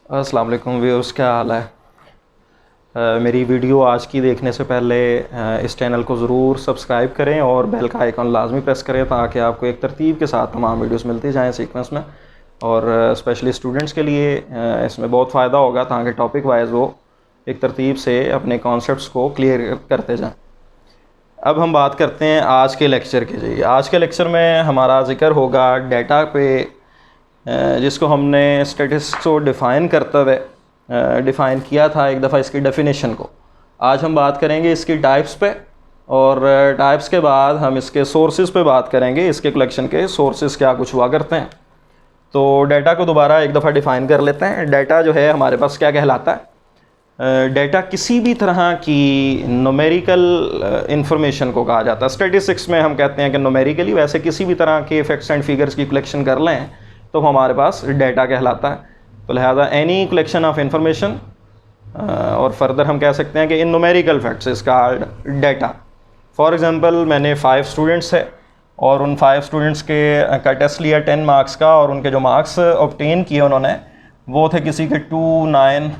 अस्सलाम वालेकुम व्यूअर्स, क्या हाल है। मेरी वीडियो आज की देखने से पहले इस चैनल को ज़रूर सब्सक्राइब करें और बेल का आइकन लाजमी प्रेस करें ताकि आपको एक तरतीब के साथ तमाम वीडियोस मिलती जाएं सीक्वेंस में। और स्पेशली स्टूडेंट्स के लिए इसमें बहुत फ़ायदा होगा ताकि टॉपिक वाइज वो एक तरतीब से अपने कॉन्सेप्ट्स को क्लियर करते जाएँ। अब हम बात करते हैं आज के लेक्चर की। जी, आज के लेक्चर में हमारा ज़िक्र होगा डेटा पे, जिसको हमने स्टैटिस्टिक्स को डिफ़ाइन करते हुए डिफ़ाइन किया था एक दफ़ा इसकी डेफिनेशन को। आज हम बात करेंगे इसकी टाइप्स पे, और टाइप्स के बाद हम इसके सोर्सेज पे बात करेंगे, इसके कलेक्शन के सोर्सेज क्या कुछ हुआ करते हैं। तो डेटा को दोबारा एक दफ़ा डिफ़ाइन कर लेते हैं। डेटा जो है हमारे पास क्या कहलाता है। डेटा किसी भी तरह की न्यूमेरिकल इंफॉर्मेशन को कहा जाता है। स्टैटिस्टिक्स में हम कहते हैं कि न्यूमेरिकली, वैसे किसी भी तरह के फैक्ट्स एंड फिगर्स की कलेक्शन कर लें तो हमारे पास डेटा कहलाता है। तो लिहाजा एनी कलेक्शन ऑफ इंफॉर्मेशन, और फर्दर हम कह सकते हैं कि इन numerical facts is called data. For example, मैंने 5 स्टूडेंट्स है और उन 5 स्टूडेंट्स के का टेस्ट लिया 10 मार्क्स का, और उनके जो मार्क्स ऑब्टेन किए उन्होंने वो थे किसी के 2, 9,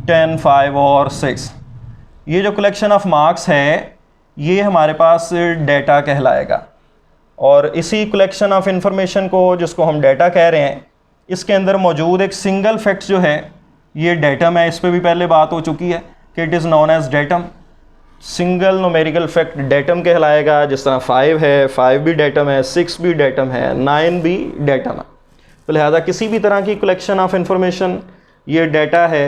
10, 5 और 6। ये जो कलेक्शन ऑफ मार्क्स है ये हमारे पास डेटा कहलाएगा। और इसी कलेक्शन ऑफ इंफॉर्मेशन को, जिसको हम डेटा कह रहे हैं, इसके अंदर मौजूद एक सिंगल फैक्ट जो है ये डेटम है। इस पर भी पहले बात हो चुकी है कि it is known as datum. Single numerical fact datum कहलाएगा। जिस तरह 5 है, 5 भी डेटम है, 6 भी डेटम है, 9 भी डेटम है। तो लिहाजा किसी भी तरह की कलेक्शन ऑफ इंफॉर्मेशन ये डेटा है।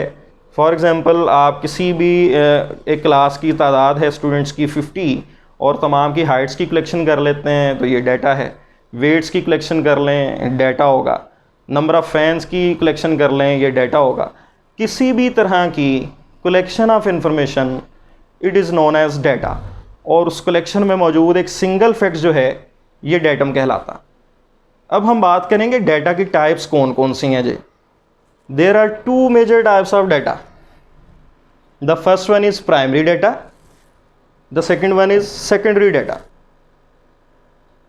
फॉर एग्ज़ाम्पल, आप किसी भी एक क्लास की तादाद है स्टूडेंट्स की 50 और तमाम की हाइट्स की कलेक्शन कर लेते हैं तो ये डेटा है। वेट्स की कलेक्शन कर लें, डेटा होगा। नंबर ऑफ़ फैंस की कलेक्शन कर लें, ये डेटा होगा। किसी भी तरह की collection of information it is known as data, और उस कलेक्शन में मौजूद एक सिंगल फैक्ट जो है ये डेटम कहलाता। अब हम बात करेंगे डेटा की टाइप्स कौन कौन सी हैं। जी, there are 2 major types of data. The first one is primary data, the second one is secondary data.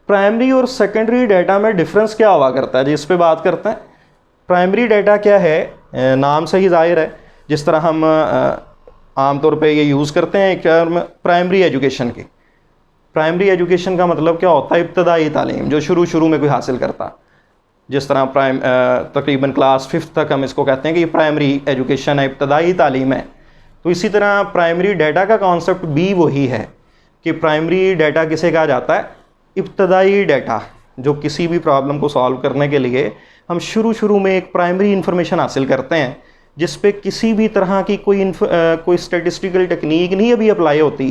Primary और सेकेंडरी डेटा में डिफरेंस क्या हुआ करता है जी, इस पे बात करते हैं। प्राइमरी डेटा क्या है, नाम से ही जाहिर है। जिस तरह हम आमतौर पे ये यूज़ करते हैं एक टर्म प्राइमरी एजुकेशन की। प्राइमरी एजुकेशन का मतलब क्या होता है, इब्तदाई तालीम जो शुरू में कोई हासिल करता। जिस तरह तकरीबन क्लास 5 तक हम इसको कहते हैं कि ये प्राइमरी एजुकेशन है, इब्तदाई तालीम है। तो इसी तरह प्राइमरी डेटा का कॉन्सेप्ट भी वही है कि प्राइमरी डेटा किसे कहा जाता है, इब्तदाई डेटा, जो किसी भी प्रॉब्लम को सॉल्व करने के लिए हम शुरू में एक प्राइमरी इंफॉर्मेशन हासिल करते हैं जिस पे किसी भी तरह की कोई स्टैटिस्टिकल टेक्निक नहीं अभी अप्लाई होती,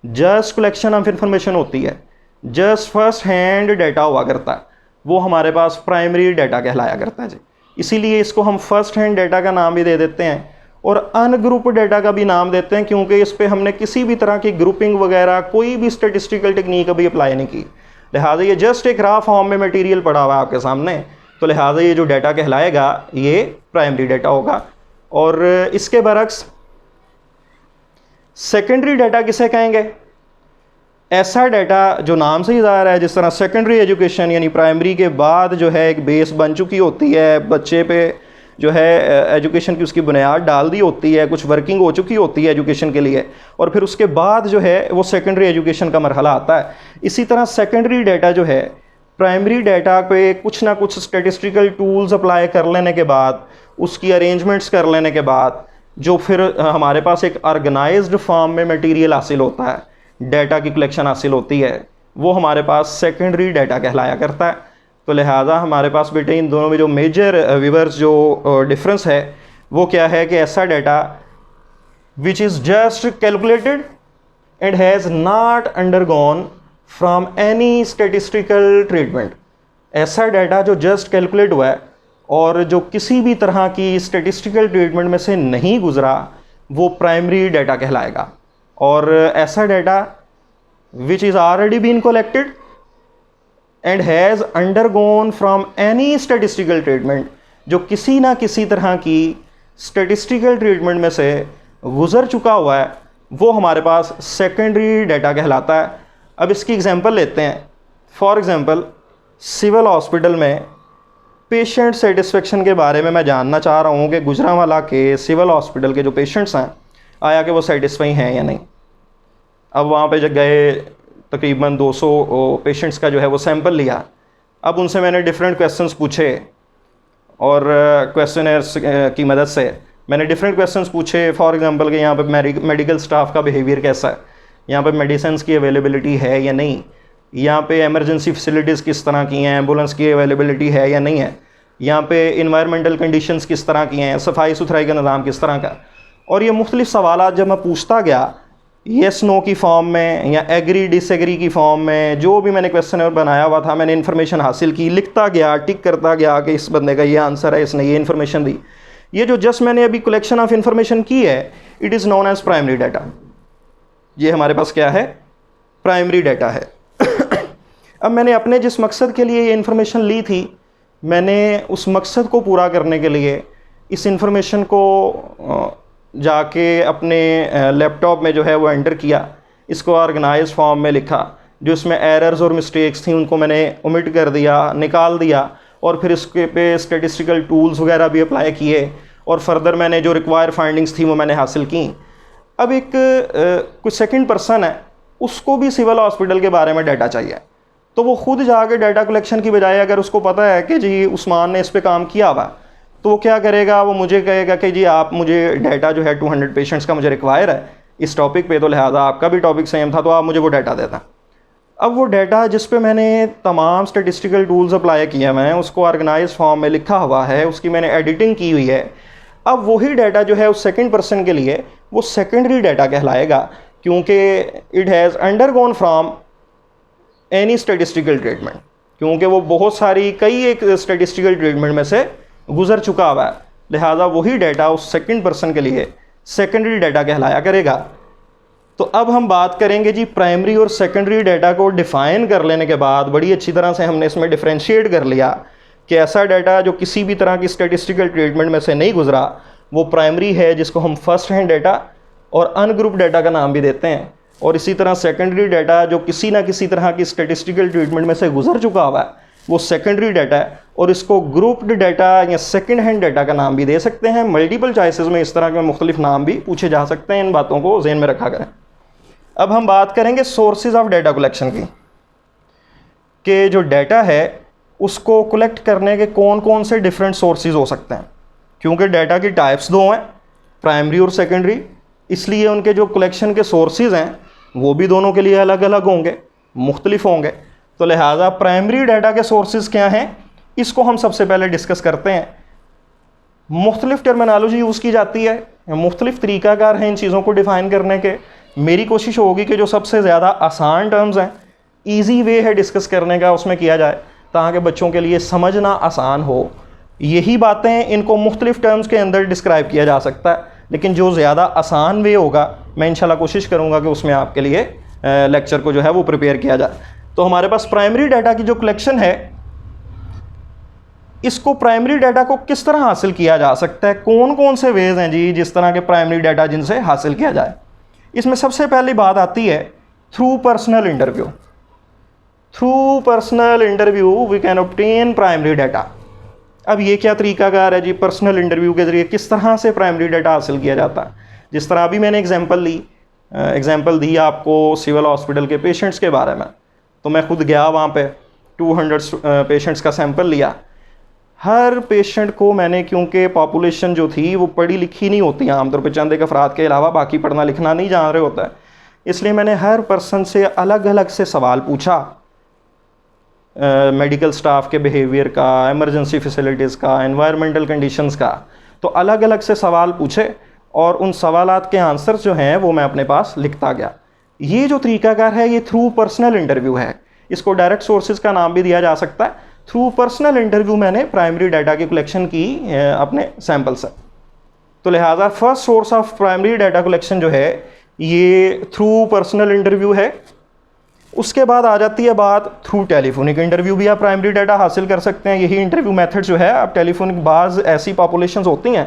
जस्ट कलेक्शन ऑफ इंफॉर्मेशन होती है, जस्ट फर्स्ट हैंड डेटा हुआ करता है, वो हमारे पास प्राइमरी डेटा कहलाया करता है जी। इसीलिए इसको हम फर्स्ट हैंड डेटा का नाम भी दे देते हैं और अनग्रुप डेटा का भी नाम देते हैं, क्योंकि इस पर हमने किसी भी तरह की ग्रुपिंग वगैरह कोई भी स्टैटिस्टिकल टेक्निक अभी अप्लाई नहीं की। लिहाजा ये जस्ट एक रॉ फॉर्म में मटेरियल पड़ा हुआ है आपके सामने, तो लिहाजा ये जो डेटा कहलाएगा ये प्राइमरी डेटा होगा। और इसके बरक्स सेकेंडरी डेटा किसे कहेंगे, ऐसा डेटा जो नाम से ही ज़ाहिर है, जिस तरह सेकेंडरी एजुकेशन यानी प्राइमरी के बाद जो है एक बेस बन चुकी होती है, बच्चे पे जो है एजुकेशन की उसकी बुनियाद डाल दी होती है, कुछ वर्किंग हो चुकी होती है एजुकेशन के लिए, और फिर उसके बाद जो है वो सेकेंडरी एजुकेशन का मरहला आता है। इसी तरह सेकेंडरी डेटा जो है प्राइमरी डेटा पे कुछ ना कुछ स्टैटिस्टिकल टूल्स अप्लाई कर लेने के बाद, उसकी अरेंजमेंट्स कर लेने के बाद जो फिर हमारे पास एक ऑर्गेनाइज्ड फॉर्म में मटेरियल हासिल होता है, डेटा की कलेक्शन हासिल होती है, वो हमारे पास सेकेंडरी डेटा कहलाया करता है। तो लिहाजा हमारे पास बेटे इन दोनों में जो मेजर व्यूअर्स जो डिफरेंस है वो क्या है कि ऐसा data which is just calculated and has not undergone from any statistical treatment. ऐसा डेटा जो जस्ट कैलकुलेट हुआ है और जो किसी भी तरह की स्टैटिस्टिकल ट्रीटमेंट में से नहीं गुजरा, वो प्राइमरी डेटा कहलाएगा। और ऐसा data which is already been collected and has undergone from any statistical treatment, जो किसी ना किसी तरह की स्टैटिस्टिकल ट्रीटमेंट में से गुज़र चुका हुआ है, वो हमारे पास सेकेंडरी डेटा कहलाता है। अब इसकी एग्जांपल लेते हैं। फॉर एग्जांपल, सिविल हॉस्पिटल में पेशेंट सेटिस्फेक्शन के बारे में मैं जानना चाह रहा हूँ कि गुजरांवाला के सिविल हॉस्पिटल के जो पेशेंट्स हैं, आया कि वो सेटिस्फाई हैं या नहीं। अब वहाँ पे जब गए, तकरीबन 200 पेशेंट्स का जो है वो सैंपल लिया। अब उनसे मैंने डिफरेंट क्वेश्चंस पूछे और क्वेश्चनर्स की मदद से मैंने डिफरेंट क्वेश्चंस पूछे। फॉर एग्जांपल कि यहाँ पे मेडिकल स्टाफ का बिहेवियर कैसा है, यहाँ पे मेडिसिन की अवेलेबिलिटी है या नहीं, यहाँ पे इमरजेंसी फैसिलिटीज़ किस तरह की हैं, एम्बुलेंस की अवेलेबिलिटी है या नहीं है, यहाँ पे इन्वायरमेंटल कंडीशंस किस तरह की हैं, सफाई सुथराई का निज़ाम किस तरह का। और ये मुख्तलिफ़ सवालात जब मैं पूछता गया येस नो की फॉर्म में या एग्री डिसएग्री की फॉर्म में, जो भी मैंने क्वेश्चन बनाया हुआ था मैंने इन्फॉर्मेशन हासिल की, लिखता गया, टिक करता गया कि इस बंदे का ये आंसर है, इसने ये इन्फॉर्मेशन दी। ये जो जस्ट मैंने अभी कलेक्शन ऑफ इन्फॉर्मेशन की है, it is known as primary data. ये हमारे पास क्या है, प्राइमरी डाटा है। अब मैंने अपने जिस मकसद के लिए ये इन्फॉर्मेशन ली थी, मैंने उस मकसद को पूरा करने के लिए इस इन्फॉर्मेशन को जाके अपने लैपटॉप में जो है वो एंटर किया, इसको ऑर्गेनाइज फॉर्म में लिखा, जो इसमें एरर्स और मिस्टेक्स थी उनको मैंने ओमिट कर दिया, निकाल दिया, और फिर इसके पे स्टैटिस्टिकल टूल्स वगैरह भी अप्लाई किए, और फर्दर मैंने जो रिक्वायर फाइंडिंग्स थी वो मैंने हासिल की। अब एक कुछ सेकंड पर्सन है, उसको भी सिविल हॉस्पिटल के बारे में डाटा चाहिए, तो वो खुद जाके डाटा कलेक्शन की बजाय अगर उसको पता है कि जी उस्मान ने इस पर काम किया हुआ, तो वो क्या करेगा, वो मुझे कहेगा कि जी आप मुझे डाटा जो है 200 पेशेंट्स का मुझे रिक्वायर है इस टॉपिक पे, तो लिहाजा आपका भी टॉपिक सेम था तो आप मुझे वो डाटा देता। अब वो डाटा जिस पे मैंने तमाम स्टैटिस्टिकल टूल्स अप्लाई किए हैं, उसको ऑर्गेनाइज फॉर्म में लिखा हुआ है, उसकी मैंने एडिटिंग की हुई है, अब वही डाटा जो है उस सेकंड पर्सन के लिए वो सेकेंडरी डाटा कहलाएगा, क्योंकि it has undergone from any statistical treatment, क्योंकि वो बहुत सारी कई एक स्टैटिस्टिकल ट्रीटमेंट में से गुजर चुका हुआ है। लिहाजा वही डाटा उस सेकंड पर्सन के लिए सेकेंडरी डाटा कहलाया करेगा। तो अब हम बात करेंगे जी प्राइमरी और सेकेंडरी डाटा को डिफ़ाइन कर लेने के बाद बड़ी अच्छी तरह से हमने इसमें डिफ्रेंशिएट कर लिया कि ऐसा डाटा जो किसी भी तरह की स्टैटिस्टिकल ट्रीटमेंट में से नहीं गुजरा वो प्राइमरी है, जिसको हम फर्स्ट हैंड डाटा और अनग्रुप डाटा का नाम भी देते हैं, और इसी तरह सेकेंडरी डाटा जो किसी ना किसी तरह की स्टैटिस्टिकल ट्रीटमेंट में से गुजर चुका हुआ है वो सेकेंडरी डाटा है, और इसको ग्रुप्ड डाटा या सेकंड हैंड डाटा का नाम भी दे सकते हैं। मल्टीपल चॉइसेस में इस तरह के मुख्तलिफ नाम भी पूछे जा सकते हैं, इन बातों को ज़हन में रखा करें। अब हम बात करेंगे सोर्सेज ऑफ डाटा कलेक्शन की, कि जो डाटा है उसको कलेक्ट करने के कौन कौन से डिफरेंट सोर्सेज हो सकते हैं, क्योंकि डाटा की टाइप्स दो हैं, प्राइमरी और सेकेंडरी, इसलिए उनके जो कलेक्शन के सोर्सेज हैं वो भी दोनों के लिए अलग अलग होंगे, मुख्तलिफ होंगे। तो लिहाजा प्राइमरी डाटा के सोर्सेज क्या हैं, इसको हम सबसे पहले डिस्कस करते हैं। मुख्तलिफ टर्मिनोलॉजी यूज़ की जाती है, मुख्तलिफ तरीक़ाकार हैं इन चीज़ों को डिफ़ाइन करने के। मेरी कोशिश होगी कि जो सबसे ज़्यादा आसान टर्म्स हैं, ईजी वे है डिस्कस करने का, उसमें किया जाए ताकि बच्चों के लिए समझना आसान हो। यही बातें इनको मुख्तलिफ टर्म्स के अंदर डिस्क्राइब किया जा सकता है, लेकिन जो ज़्यादा आसान वे होगा मैं इंशाल्लाह कोशिश करूँगा कि उसमें आपके लिए लेक्चर को जो है वो प्रिपेयर किया जाए। तो हमारे पास प्राइमरी डाटा की जो कलेक्शन है, इसको प्राइमरी डाटा को किस तरह हासिल किया जा सकता है, कौन कौन से वेज हैं जी जिस तरह के प्राइमरी डाटा जिनसे हासिल किया जाए। इसमें सबसे पहली बात आती है through personal interview. Through personal interview we can obtain primary data. अब ये क्या तरीकाकार है जी, पर्सनल इंटरव्यू के ज़रिए किस तरह से प्राइमरी डाटा हासिल किया जाता है। जिस तरह अभी मैंने एग्जांपल दी आपको सिविल हॉस्पिटल के पेशेंट्स के बारे में, तो मैं खुद गया वहाँ पे 200 पेशेंट्स का सैंपल लिया। हर पेशेंट को मैंने, क्योंकि पॉपुलेशन जो थी वो पढ़ी लिखी नहीं होती आमतौर पे, चंद एक अफराद के अलावा बाकी पढ़ना लिखना नहीं जान रहे होता है, इसलिए मैंने हर पर्सन से अलग अलग से सवाल पूछा, मेडिकल स्टाफ के बिहेवियर का, इमरजेंसी फैसिलिटीज़ का, एनवायरमेंटल कंडीशंस का। तो अलग अलग से सवाल पूछे और उन सवालात के आंसर्स जो हैं वो मैं अपने पास लिखता गया। ये जो तरीकाकार है ये थ्रू पर्सनल इंटरव्यू है, इसको डायरेक्ट सोर्सेज का नाम भी दिया जा सकता है। थ्रू पर्सनल इंटरव्यू मैंने प्राइमरी डाटा की कलेक्शन की अपने सैंपल से। तो लिहाजा first source of primary data collection जो है ये थ्रू पर्सनल इंटरव्यू है। उसके बाद आ जाती है बात थ्रू टेलीफोनिक इंटरव्यू भी आप प्राइमरी डाटा हासिल कर सकते हैं। यही इंटरव्यू मेथड जो है, आप टेलीफोनिक, बाज़ ऐसी पॉपुलेशंस होती हैं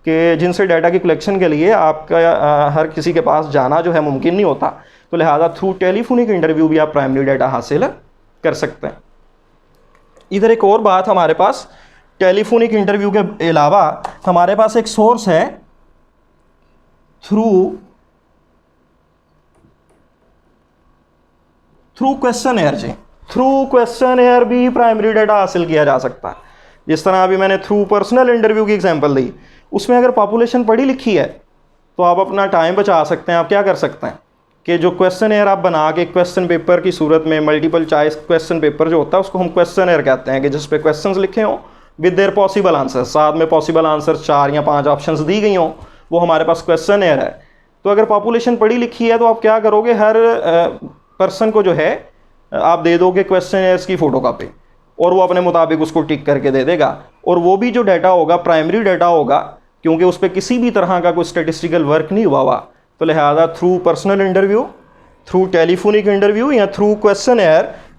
कि जिनसे डाटा की कलेक्शन के लिए आपका हर किसी के पास जाना जो है मुमकिन नहीं होता, तो लिहाजा थ्रू टेलीफोनिक इंटरव्यू भी आप प्राइमरी डाटा हासिल कर सकते हैं। इधर एक और बात हमारे पास टेलीफोनिक इंटरव्यू के अलावा हमारे पास एक सोर्स है थ्रू क्वेश्चन जी। थ्रू क्वेश्चन भी प्राइमरी डाटा हासिल किया जा सकता है। जिस तरह अभी मैंने थ्रू पर्सनल इंटरव्यू की एग्जांपल दी, उसमें अगर पॉपुलेशन पढ़ी लिखी है तो आप अपना टाइम बचा सकते हैं। आप क्या कर सकते हैं कि जो क्वेश्चन आप बना के क्वेश्चन पेपर की सूरत में, मल्टीपल चॉइस क्वेश्चन पेपर जो होता है उसको हम क्वेश्चन कहते हैं, कि जिस पे क्वेश्चंस लिखे हों विद देयर पॉसिबल आंसर, साथ में पॉसिबल आंसर 4 या 5 ऑप्शंस दी गई हों, वो हमारे पास क्वेश्चन है। तो अगर पॉपुलेशन पढ़ी लिखी है तो आप क्या करोगे, हर पर्सन को जो है आप दे दोगे क्वेश्चन की फ़ोटो कापी, और वो अपने मुताबिक उसको टिक करके दे देगा। और वो भी जो डाटा होगा प्राइमरी डाटा होगा, क्योंकि उस पर किसी भी तरह का कोई स्टेटिस्टिकल वर्क नहीं हुआ। तो लिहाजा through personal interview, through telephonic interview या थ्रू क्वेश्चन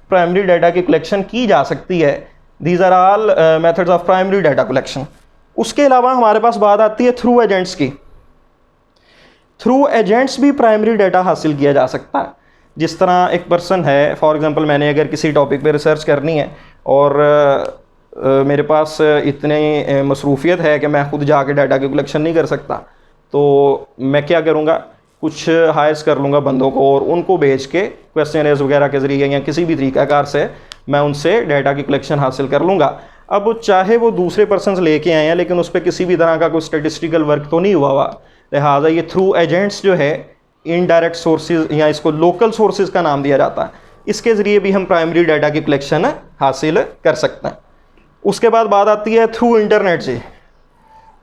प्राइमरी डाटा की कलेक्शन की जा सकती है। These are all methods of primary data collection. उसके अलावा हमारे पास बात आती है थ्रू एजेंट्स की। थ्रू एजेंट्स भी प्राइमरी डाटा हासिल किया जा सकता है। जिस तरह एक पर्सन है, फॉर एग्जांपल मैंने अगर किसी टॉपिक पे रिसर्च करनी है और मेरे पास इतनी मसरूफियत है कि मैं खुद जाके डाटा की कलेक्शन नहीं कर सकता, तो मैं क्या करूँगा, कुछ हायर्स कर लूँगा बंदों को और उनको भेज के क्वेश्चनर्स वगैरह के ज़रिए या किसी भी तरीक़ाकार से मैं उनसे डाटा की कलेक्शन हासिल कर लूँगा। अब चाहे वो दूसरे पर्सनस लेके आए हैं, लेकिन उस पर किसी भी तरह का कोई स्टेटिस्टिकल वर्क तो नहीं हुआ। लिहाजा ये थ्रू एजेंट्स जो है इनडायरेक्ट सोर्सेज या इसको लोकल सोर्सेज का नाम दिया जाता है, इसके ज़रिए भी हम प्राइमरी डाटा की कलेक्शन हासिल कर सकते हैं। उसके बाद बात आती है थ्रू इंटरनेट से।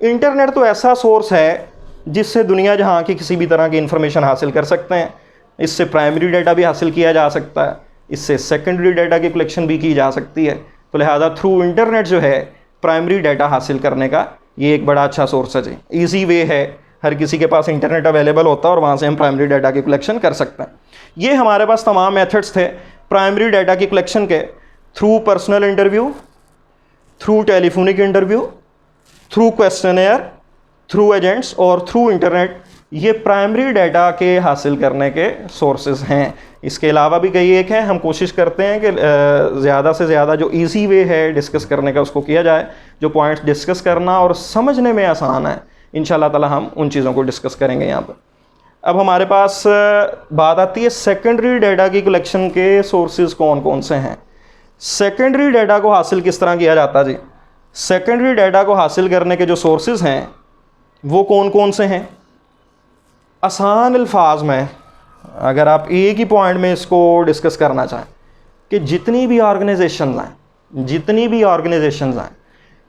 इंटरनेट तो ऐसा सोर्स है जिससे दुनिया जहाँ की किसी भी तरह की इंफॉर्मेशन हासिल कर सकते हैं। इससे प्राइमरी डाटा भी हासिल किया जा सकता है, इससे सेकेंडरी डाटा की कलेक्शन भी की जा सकती है। तो लिहाजा थ्रू इंटरनेट जो है प्राइमरी डाटा हासिल करने का ये एक बड़ा अच्छा सोर्स है। ईजी वे है, हर किसी के पास इंटरनेट अवेलेबल होता है और वहाँ से हम प्राइमरी डाटा की कलेक्शन कर सकते हैं। ये हमारे पास तमाम मेथड्स थे प्राइमरी डाटा की कलेक्शन के। Through personal interview, through telephonic interview, through questionnaire, through agents और थ्रू इंटरनेट, ये प्राइमरी डाटा के हासिल करने के सोर्सेज हैं। इसके अलावा भी कई एक हैं। हम कोशिश करते हैं कि ज़्यादा से ज़्यादा जो इजी वे है डिस्कस करने का उसको किया जाए। जो पॉइंट्स डिस्कस करना और समझने में आसान है, इंशाल्लाह ताला हम उन चीज़ों को डिस्कस करेंगे यहाँ पर। अब हमारे पास बात आती है सेकेंडरी डाटा की कलेक्शन के सोर्सेज कौन कौन से हैं। सेकेंडरी डाटा को हासिल किस तरह किया जाता है जी? सेकेंडरी डाटा को हासिल करने के जो सोर्सेज हैं वो कौन कौन से हैं? आसान अल्फाज में अगर आप एक ही पॉइंट में इसको डिस्कस करना चाहें कि जितनी भी ऑर्गेनाइजेशंस हैं,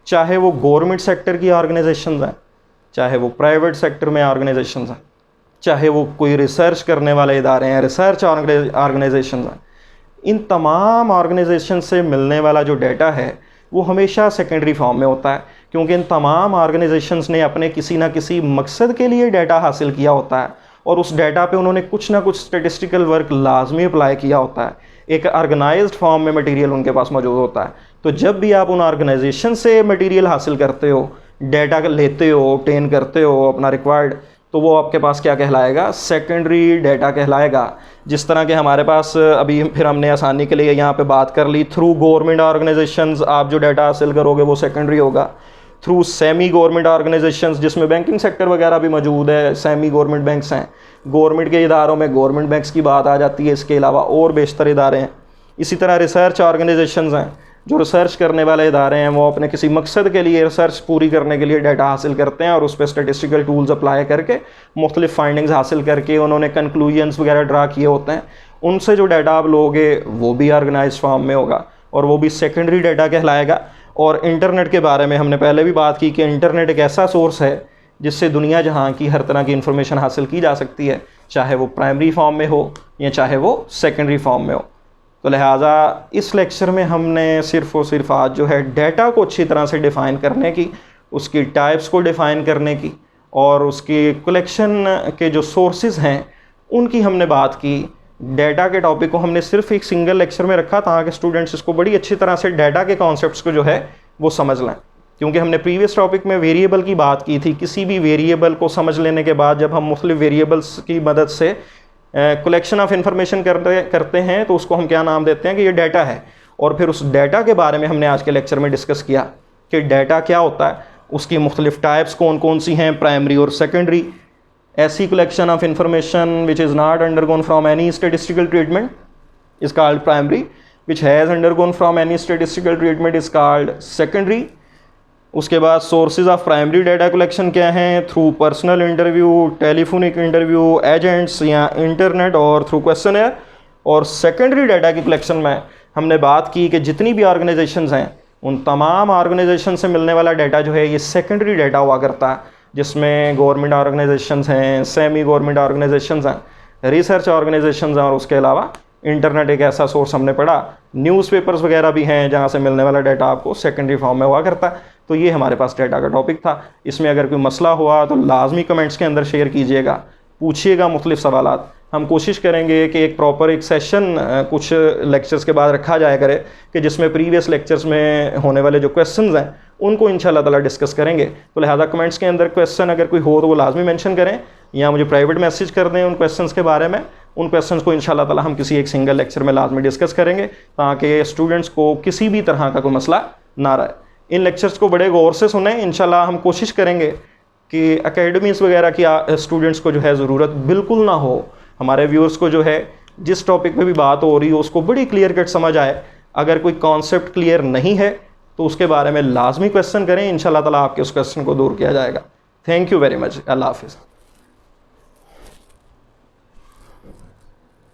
चाहे वो गवर्नमेंट सेक्टर की ऑर्गेनाइजेशंस हैं, चाहे वो प्राइवेट सेक्टर में ऑर्गेनाइजेशंस हैं, चाहे वो कोई रिसर्च करने वाले इदारे हैं, रिसर्च ऑर्गेनाइजेशंस हैं, इन तमाम ऑर्गेनाइजेशन से मिलने वाला जो डाटा है वो हमेशा सेकेंडरी फॉर्म में होता है, क्योंकि इन तमाम ऑर्गेनाइजेशंस ने अपने किसी ना किसी मकसद के लिए डाटा हासिल किया होता है और उस डाटा पे उन्होंने कुछ ना कुछ स्टेटिस्टिकल वर्क लाजमी अप्लाई किया होता है। एक ऑर्गेनाइज्ड फॉर्म में मटेरियल उनके पास मौजूद होता है। तो जब भी आप उन ऑर्गेनाइजेशन से मटेरियल हासिल करते हो, डाटा लेते हो, ऑब्टेन करते हो अपना रिक्वायर्ड, तो वो आपके पास क्या कहलाएगा? सेकेंडरी डाटा कहलाएगा। जिस तरह के हमारे पास अभी फिर हमने आसानी के लिए यहाँ पे बात कर ली, थ्रू गवर्नमेंट ऑर्गेनाइजेशंस आप जो डाटा हासिल करोगे वो सेकेंडरी होगा। थ्रू सेमी गवर्नमेंट ऑर्गेनाइजेशंस जिसमें बैंकिंग सेक्टर वगैरह भी मौजूद है, सेमी गवर्नमेंट बैंक्स हैं, गवर्नमेंट के इदारों में गवर्नमेंट बैंक्स की बात आ जाती है। इसके अलावा और बेशतर इदारे हैं। इसी तरह रिसर्च ऑर्गेनाइजेशंस हैं, जो रिसर्च करने वाले इदारे हैं, वो अपने किसी मकसद के लिए रिसर्च पूरी करने के लिए डाटा हासिल करते हैं और उस पर स्टेटिस्टिकल टूल्स अप्लाई करके मुख्तलिफ फाइंडिंग्स हासिल करके उन्होंने कंक्लूजन्स वगैरह ड्रा किए होते हैं। उनसे जो डाटा आप लोगे वो भी ऑर्गेनाइज्ड फॉर्म में होगा और वो भी सेकेंडरी डाटा कहलाएगा। और इंटरनेट के बारे में हमने पहले भी बात की कि इंटरनेट एक ऐसा सोर्स है जिससे दुनिया जहाँ की हर तरह की इंफॉर्मेशन हासिल की जा सकती है, चाहे वो प्राइमरी फॉर्म में हो या चाहे वो सेकेंडरी फॉर्म में हो। तो लिहाजा इस लेक्चर में हमने सिर्फ़ और सिर्फ आज जो है डाटा को अच्छी तरह से डिफ़ाइन करने की, उसकी टाइप्स को डिफ़ाइन करने की और उसकी कलेक्शन के जो सोर्सेज हैं उनकी हमने बात की। डाटा के टॉपिक को हमने सिर्फ एक सिंगल लेक्चर में रखा ताकि स्टूडेंट्स इसको बड़ी अच्छी तरह से डाटा के कॉन्सेप्ट्स को जो है वो समझ लें, क्योंकि हमने प्रीवियस टॉपिक में वेरिएबल की बात की थी। किसी भी वेरिएबल को समझ लेने के बाद जब हम मुख्तलिफ वेरिएबल्स की मदद से कलेक्शन ऑफ इंफॉर्मेशन करते हैं तो उसको हम क्या नाम देते हैं कि ये डाटा है। और फिर उस डाटा के बारे में हमने आज के लेक्चर में डिस्कस किया कि डाटा क्या होता है, उसकी मुख्तलिफ टाइप्स कौन कौन सी हैं, प्राइमरी और सेकेंडरी। ऐसी collection of information which is not undergone from any statistical treatment is called primary, which has undergone from any statistical treatment is called secondary. उसके बाद sources of primary data collection क्या हैं, through personal interview, telephonic interview, agents या internet और through questionnaire. और secondary data की collection में हमने बात की कि जितनी भी ऑर्गेनाइजेशंस हैं उन तमाम ऑर्गेनाइजेशन से मिलने वाला डाटा जो है ये सेकेंडरी डाटा हुआ करता है, जिसमें गवर्नमेंट ऑर्गेनाइजेशंस हैं, सेमी गवर्नमेंट ऑर्गेनाइजेशंस हैं, रिसर्च ऑर्गेनाइजेशंस हैं, और उसके अलावा इंटरनेट एक ऐसा सोर्स हमने पढ़ा, न्यूज़पेपर्स वगैरह भी हैं जहाँ से मिलने वाला डाटा आपको सेकेंडरी फॉर्म में हुआ करता है। तो ये हमारे पास डाटा का टॉपिक था। इसमें अगर कोई मसला हुआ तो लाजमी कमेंट्स के अंदर शेयर कीजिएगा, पूछिएगा मुख्तलिफ सवालात। हम कोशिश करेंगे कि एक प्रॉपर एक सेशन कुछ लेक्चर्स के बाद रखा जाया करे कि जिसमें प्रीवियस लेक्चर्स में होने वाले जो क्वेश्चंस हैं उनको इंशाल्लाह ताला डिस्कस करेंगे। तो लिहाजा कमेंट्स के अंदर क्वेश्चन अगर कोई हो तो वो लाजमी मेंशन करें, या मुझे प्राइवेट मैसेज कर दें उन क्वेश्चंस के बारे में। उन क्वेश्चंस को इंशाल्लाह ताला हम किसी एक सिंगल लेक्चर में लाजमी डिस्कस करेंगे ताकि स्टूडेंट्स को किसी भी तरह का कोई मसला ना रहे। इन लेक्चर्स को बड़े गौर से सुने। इंशाल्लाह हम कोशिश करेंगे कि एकेडमीज़ वगैरह की स्टूडेंट्स को जो है ज़रूरत बिल्कुल ना हो। हमारे व्यूअर्स को जो है जिस टॉपिक पे भी बात हो रही हो उसको बड़ी क्लियर कट समझ आए। अगर कोई कॉन्सेप्ट क्लियर नहीं है तो उसके बारे में लाजमी क्वेश्चन करें, इंशाल्लाह ताला आपके उस क्वेश्चन को दूर किया जाएगा। Thank you very much. Allah हाफिज़।